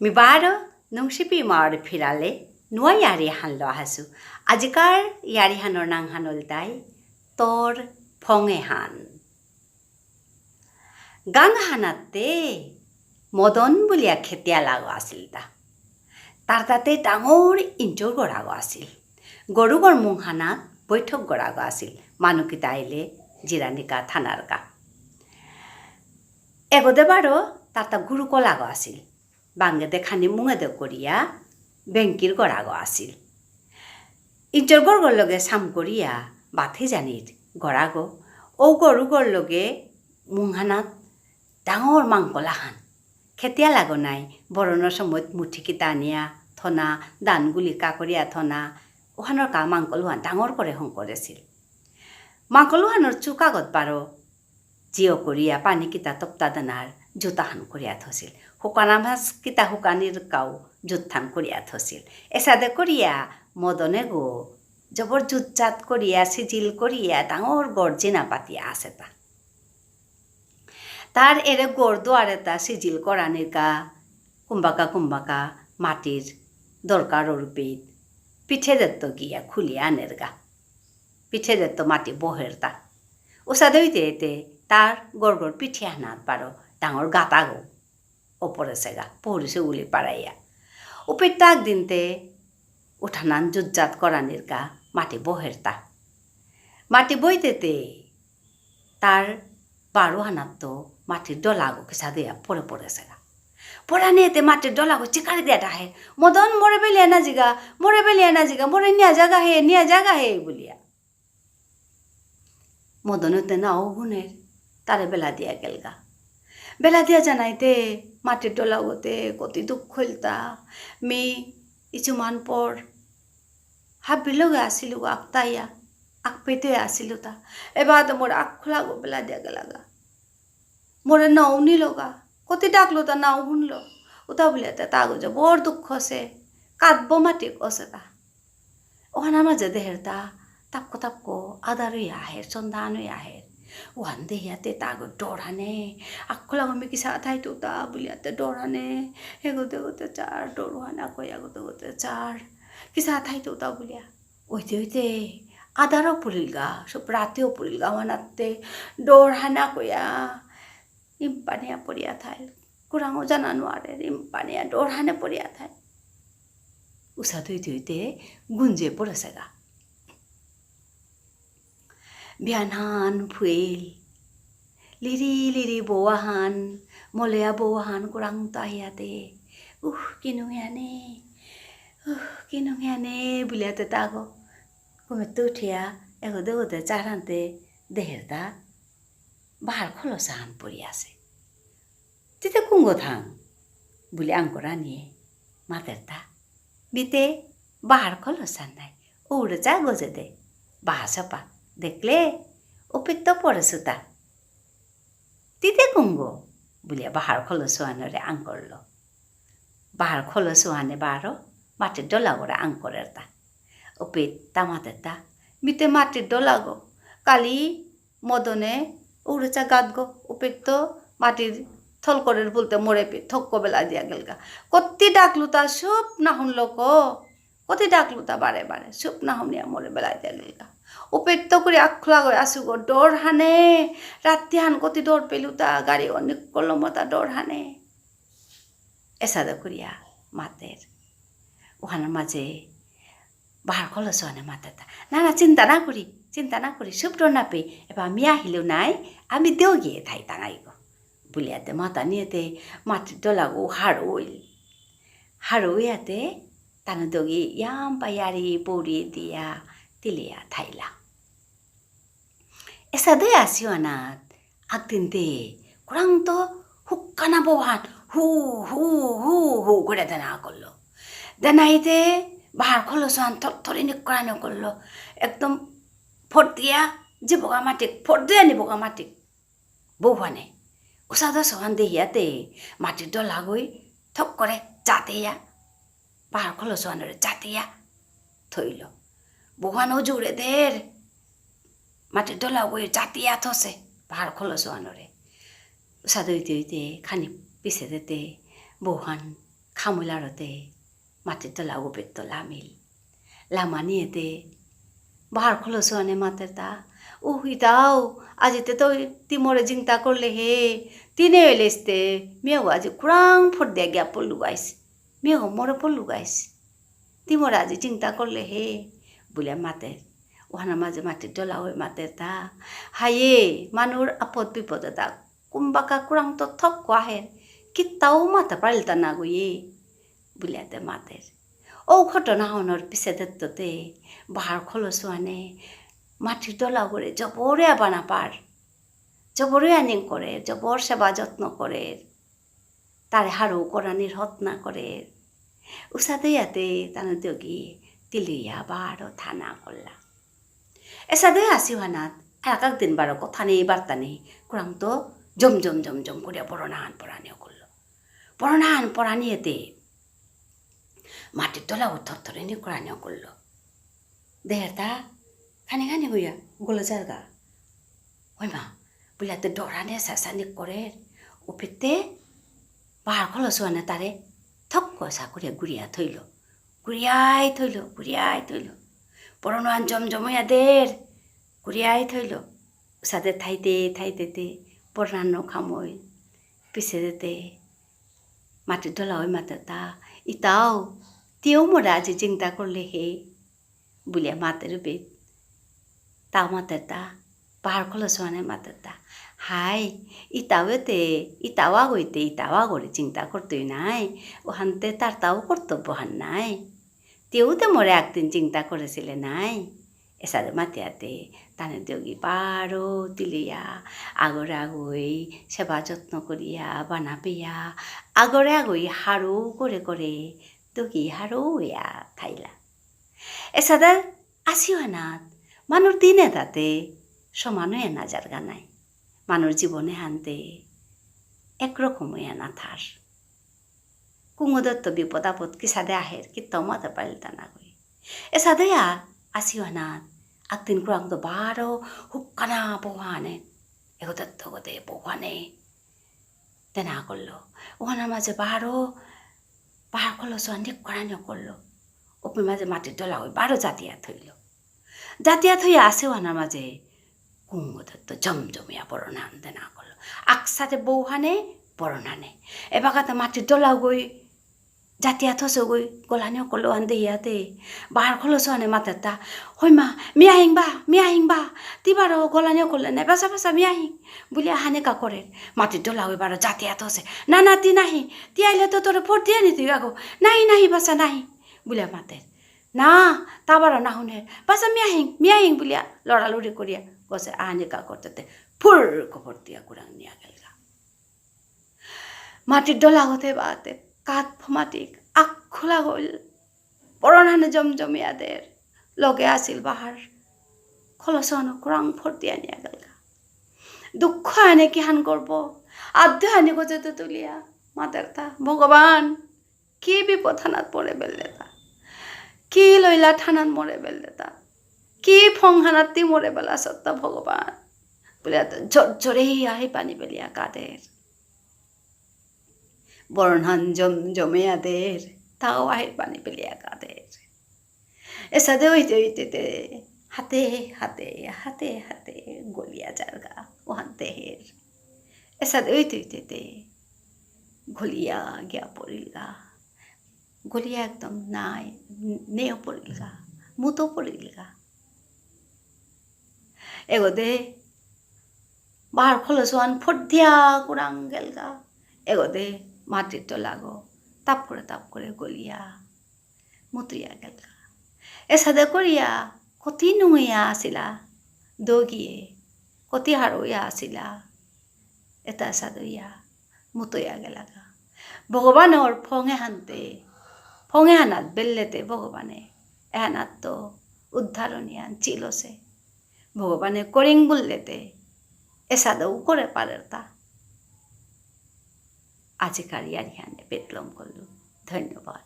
Mibaro nung sipi maor firale nuwa yari hanlo hasu. Ajikar yari hanor nang hanol tay tor phonge han. Gang hanate modon bulia khetia lago asil ta. Tartate dangor injor gorago asil. Gorugor munghanat বৈঠক গড়াগো আছিল মানুকিতা আইলে জিরানিকা থানারকা এগোদে বারো তাতা গুরু কলাগো আছিল বাঙ্গেদে খানি মুঙেদে করিয়া বেঙ্কির গড়াগো আছিল ইজ্জর গড়গর লগে সাম করিয়া বাথে জানির গড়াগো ও গরুগর লগে মুংহানাত ডাঙর মাংকলাহান খেতিয়া লাগো নাই বরণর সময় মুঠিকিতা আনিয়া থনা দানগুলি কাকরিয়া থনা ওখানৰ কা মাংকলুহান ডাঙৰ কৰে হং কৰেছিল মাংকলুহানৰ চুকাগত বাৰো জিঅ কৰিয়া পানী কিতা তপ্তা দানাৰ জোতাহান কৰিয়া থছিল শুকানা মাছ কিতা শুকানিৰ কাও জোতথান কৰিয়া থছিল এসাদে কৰিয়া মদনে গো জবৰ জুতজাত কৰিয়া সিজিল কৰিয়া ডাঙৰ গৰ্জিনা পাতিয়া আছে তা তাৰ এৰে গৰদুৱাৰ এটা সিজিল কৰানিৰ কা কুম্বাকা মাটিৰ দৰকাৰৰ ৰূপেত পিঠে দত্ত গিয়া খুলিয়া আনের গা পিঠে দত্ত মাটি বহেরতা ওসাদ হইতে এতে তার গড়গড় পিঠে আনাত পারো ডাঙর গাতা গো ওপরেছে গা পহরিছে উলি পাড়াইয়া উপের তাক দিনতে উঠানান জুজ্জাত করানির গা মাটি বহেরতা মাটি বইতেতে তার 12 হানাত তো মাটির ডলাগো কিসা দিয়া পড়েছে গা পড়ানিতে মাটির ডলাগো চিকারি দিয়া ডাহে মদন মরে বেলিয়া না জিগা মরে নিয়া জাগা হে বলিয়া মদনতে নাও গুণের তারে বেলা দিয়া গেলগা বেলা দিয়া জানাইতে মাটির ডলাগোতে কতি দুঃখ হইলতা মি কিছুমান পর হাবির লগে আসিল আকতাইয়া আক পেতে আসিল তা এবার তো মোর আখ খোলাগো বেলা দিয়া গেলাগা মোরে নাও নিলগা কতি ডাকলো তা নাও শুনলো ওটা বলিয়াতে তাগো যে বড় দুঃখ আছে কাঁদবো মাটি কছে তা ওখানে মাঝে দেহের তা তাপকো আদারই আহের সন্ধানই আহের ওখান দেহিয়াতে তাগো ডরানে আখলা আমি কি সাথাই তো তা বলিয়াতে ডরানে এগোতে চার ডরহানা কই এগোতে চার কি সাথাই তো তা বলিয়া ওইতে আদারও পুরিলগা সব রাতেও পুরিলগা মানাতে ডরহানা কইয়া ইম্পানিয়া পড়িয়া থাই কুরাঙো জানানো আরে ইম্পানিয়া ডরহানে পড়িয়া থাই উষা ধুইতে গুঞ্জে পড়েছে গা বিয়ানহান ফুয়েল লিরি বৌয়াহান মলেয়া বৌয়াহান কুরাং তাহিয়াতে কিনুঙিয়ানে বুলিয়াতে তাগো কুমেতে উঠিয়া এগোতে চারান্তে দেহের তা বাহার খলসাহান পড়ি আছে তিতে কুঙ্গো থাং বলে আঙ্করা নিয়ে মাতের তা বিতে বাহার খলসান নাই উড়ে চা গজে দে বাহা চাপা দেখলে উপিত্ত পড়েছো তা তিতে কুঙ্গো বলিয়া বাহার খলসোয়ানরে আঙ্করল বাহার খলসোয়ানে বারো মাটির ডলাগোরা আঙ্করের তা উপিত তা মাতের তা বিতে মাটির ডলাগো কালি মদনে উড়েচা গাত গো উপিত্ত মাটির থলকরের বলতে মরে পে থক্ক বেলা দিয়া গেলগা কতি ডাকলু তা সুপ না শুনলো কতি ডাকলু তা বারে সুপ না শুনিয়া মরে বেলা দিয়া গেলগা উপিত্ত করে আখলা গৈ আসু গো ডর হানে রাত্রি হান কতি ডর পেলু তা গাড়ি অনেক কলমতা ডর হানে এসাদা করিয়া মাতের ওখানের মাঝে বাহার খলসোয়ানে মাতের তা না চিন্তা না করি সুপ ডর না পে এবার আমি আহিলেও নাই আমি দেও গিয়ে থাই টাঙাই গো বুলিয়াতে মাতা নিয়েতে মাটির ডলাগো হাড়ইয়াতে তানো দগি ইয়াম পায়ারি পৌড়ি দিয়া তিলিয়া থাইলা এসাদে আসিও আনাত আগদিনতে কুরাং তো হুক্কানা বহান হু করে দেনা করলো দেনাইতে বাহার খলসান থরি নিকরানো করলো একদম ফোট দিয়া যে বোকা মাটিক বৌহানে ওসাদা সোহান দেহিয়াতে মাটির ডলা গই থক করে চাতেয়া বাহার খলসোয়ানরে চাতেয়া থইল বৌহানও জুড়ে দের মাটির ডলা গই চাতিয়া থসে বাহার খলসোয়ানরে ওসাদ হইতে খানি পিছে দিতে বৌহান খামুলারতে মাটির তলা গোপের তলা মিল লামানিয়েতে বাহার খোলসো আনে মাতের তা ইতাও আজিতে তো তিমরে জিংতা করলে হে তিনে এলেসতে মেয়েও আজি কুরাং ফোট দিয়ে গিয়া পড়লু গাইস মেয়েও মরে পড়লু গাইস তিমরে আজি চিন্তা করলে হে বলে মাতের ওখানে মাঝে মাটির ডলা হয়ে মাতের তা হায়ে মানুর আপদ বিপদে তা কুম্বাকা কুরাং তো থক কোয়াহের কিতাও মাথা পাল্টা না গইয়ে বুলিয়াতে মাতের ঘটনা হনর পিছে দত্ততে বাহার খোলসো আনে মাটির ডলা করে জবরে বানা পার জবরে আনিং করে জবর সেবা যত্ন করে তারে হারু করানির হতনা করে উসাদয়াতে তানো দগি তিলিয়া বারো থানা করলা এসাদে আসিহানাত এক দিন বারো কথা নেই বার্তা নেই কুরাং তো জম জম জম জম করে পড়ানাহান পড়ানিও করলো পড়ানাহান পড়ানিয়েতে মাটির তলা উত্তর ধরে নি কোরআনিও করলো দেহের তা খানি খানি হইয়া গোলো জায়গা ওই মা বুলাতে ডরানে শাসানি করে উপিতে বাহার খোলসো আনে তারে থক্ক সাকুরে গুড়িয়া থইল গুড়িয়াই থইল পরনান জমজমইয়া দের গুড়িয়াই থইল সাথে থাইতে পরনান্ন খামই পিছে যেতে মাটির ডলা ওই মাতে তা ইতাও তেও মোরা আজি চিন্তা করলে হে বুলিয়া মাতের বেদ তাও মাতের তা পাহাড় খোলসো আনে মাতের তা হাই ইতাওয়া করে চিন্তা করতেই নাই ওখানতে তার তাও কর্তব্য হান নাই তেউতে মোরে একদিন চিন্তা করেছিলে নাই এসাদে মাতিয়াতে তানে যোগী পারো তিলিয়া আগরে আগই সেবা যত্ন করিয়া বানাবিয়া আগরে আগই হারু করে দগি হারু ইয়া খাইলা এসাদে আসিওয়ানাত মানুষ দিনে তাতে সমানও এনা জারগা নাই মানুষ জীবনে হানতে একরকমই এনা থার কুমুদত্ত বিপদ আপদ কি সাদে আহের কি তমাতে পারিতা না কই এ সাদে আসিওয়ানাত একদিন কুরাং তো বারো হুক্কানা বহানে এগোদত্ত গতে বহানে তেনা করলো ওখানের মাঝে বাহার খোলসো অনেক করানো করলো ওপর মাঝে মাটির ডলা ওই বারো জাতিয়া থইয়া আসে ওখানের মাঝে কুমুদত্ত জমজমিয়া পড়নান তেনা করলো আকসাতে বৌহানে পড়নানে এবাকাতে মাটির ডলা গই জাতিয়া থসো গই গোলানিও করলো আনতে ইয়াতে বাহার খোলসো আনে মাতের তা হইমা মিয়া হিংবা তিবারও গোলানিও করলে না বাসা মিয়া হিং বলিয়া হানেকা করে মাটির ডলা ওই বারো জাতিয়া থসে না তি নাহি তি আইলে তো তোরে ফোর দিয়ে নিতি আগো নাহি বাসা নাহি বলিয়া মাতের না তাবারও না শুনের বাসা মিয়া হিং বলিয়া লড়ালড়ি করিয়া গছে আহানেকা করতে ফুর খবর দিয়া কুরাং নিয়া গেলগা মাটির ডলা হতে বাতে কাঠ ফমাটিক আখ খোলা গল পরনানে জমজমিয়াদের লগে আসিল বাহার খোলসো আনো কুরাং ফোর দিয়া নিয়া গেলগা দুঃখ আনে কি হান করব আধ্য আনে গজতে তুলিয়া মাতের তা ভগবান কি বিপদ থানাত পড়ে বেললে তা কি লইলা থানাত মরে বেললে তা কি ফংহানাতি মরে বেলা সত্তা ভগবান বলিয়া তো জোরেই আহি পানি বেলিয়া কাদের বর্ণান জমেয়াদের তাও আহির পানি পেলিয়া কাদের এসাদে হইতে হাতে গলিয়া জারগা ওহান দেহের এসাদে হইতে গলিয়া গিয়া পড়িলগা গলিয়া একদম নাই নেও পড়িলগা মুতো পড়িলগা এগোদে বাহার খোলসো আন ফোট দিয়া কুরাং গেলগা এগোদে মাটির তো লাগো তাপ করে গলিয়া মুতুইয়া গেলগা এসাদে করিয়া কতি নুইয়া আসিলা দগিয়ে কতি হারইয়া আসিলা এটা এসাদইয়া মুতুইয়া গেলাগা ভগবানের ফঙে হানাত বেললেতে ভগবানে এহানাত তো উদ্ধারণিয়ান চিলসে ভগবানে করিং বললেতে এসাদও করে পারের তা আজিকার ইয়ারিহানে পেটলম করলো ধন্যবাদ।